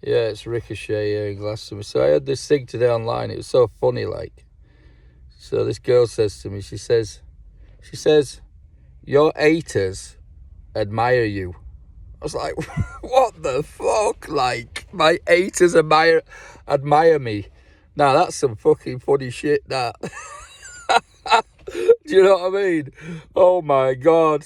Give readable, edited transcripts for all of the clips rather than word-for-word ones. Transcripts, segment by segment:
Yeah, it's Ricochet here in Glastonbury. So I heard this thing today online. It was so funny, like. So this girl says to me, she says, your haters admire you. I was like, what the fuck? Like, my haters admire me. Now, that's some fucking funny shit, that. Do you know what I mean? Oh my God.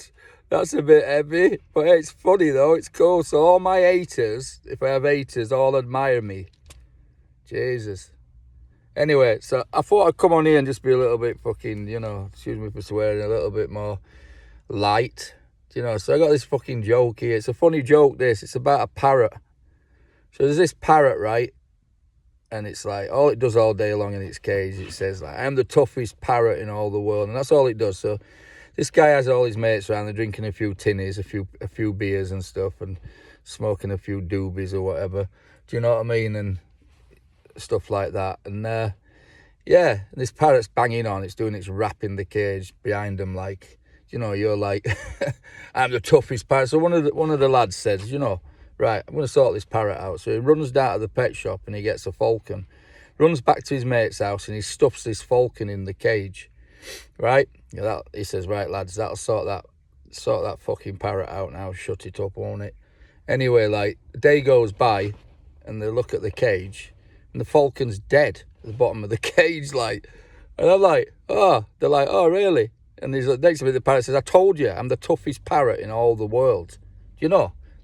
That's a bit heavy. But it's funny though, it's cool. So all my haters, if I have haters, all admire me. Jesus. Anyway, so I thought I'd come on here and just be a little bit fucking, excuse me for swearing, a little bit more light. So I got this fucking joke here. It's a funny joke, this. It's about a parrot. So there's this parrot, right? And it's like, all it does all day long in its cage, it says, like, I'm the toughest parrot in all the world. And that's all it does. So this guy has all his mates around. They're drinking a few tinnies, a few beers and stuff, and smoking a few doobies or whatever. Do you know what I mean? And stuff like that. And yeah, this parrot's banging on. It's doing its rap in the cage behind him, like, you're like, I'm the toughest parrot. So one of the lads says, right, I'm going to sort this parrot out. So he runs down to the pet shop and he gets a falcon, runs back to his mate's house and he stuffs this falcon in the cage, right? He says, right, lads, that'll sort that fucking parrot out now. Shut it up, won't it? Anyway, like, a day goes by and they look at the cage and the falcon's dead at the bottom of the cage, like. And I'm like, oh, they're like, oh, really? And he's like, next to me, the parrot says, I told you, I'm the toughest parrot in all the world.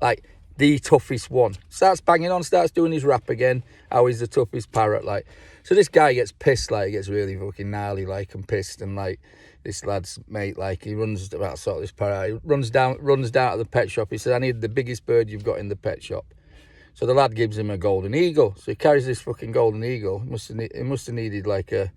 Like, the toughest one. Starts banging on, starts doing his rap again, how he's the toughest parrot, like. So this guy gets pissed, like, he gets really fucking gnarly, like, and pissed, and, like, this lad's mate, like, he runs about to sort this parrot out. He runs down to the pet shop. He says, I need the biggest bird you've got in the pet shop. So the lad gives him a golden eagle. So he carries this fucking golden eagle. He must have needed, like, a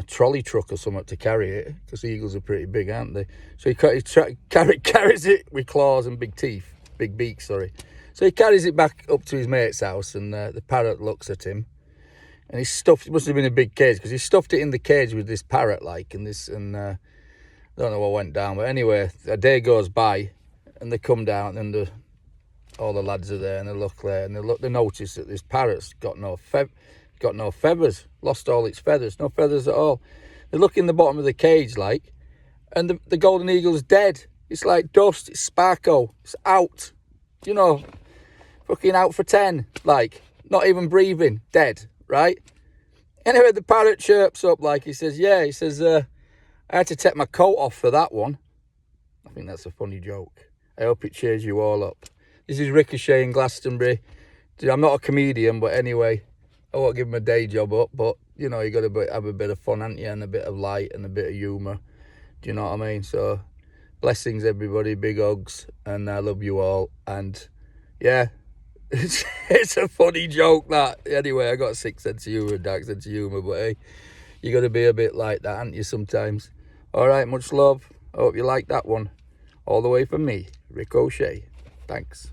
trolley truck or something to carry it, because eagles are pretty big, aren't they? So he carries it with claws and big beaks, sorry. So he carries it back up to his mate's house, and the parrot looks at him, and it must have been a big cage, because he stuffed it in the cage with this parrot, like, and I don't know what went down, but anyway, a day goes by, and they come down, and all the lads are there, and they look there, and they notice that this parrot's got no feathers, lost all its feathers, no feathers at all. They look in the bottom of the cage, like, and the golden eagle's dead. It's like dust, it's sparko, it's out, fucking out for 10, like, not even breathing, dead, right? Anyway, the parrot chirps up, like, he says, I had to take my coat off for that one. I think that's a funny joke. I hope it cheers you all up. This is Ricochet in Glastonbury. I'm not a comedian, but anyway, I won't give him a day job up, but, you got to have a bit of fun, haven't you, and a bit of light and a bit of humour. Do you know what I mean? So, blessings, everybody, big hugs, and I love you all. And, yeah, it's a funny joke, that. Anyway, I got a sick sense of humour, dark sense of humour, but, hey, you got to be a bit like that, haven't you, sometimes? All right, much love. I hope you like that one. All the way from me, Ricochet. Thanks.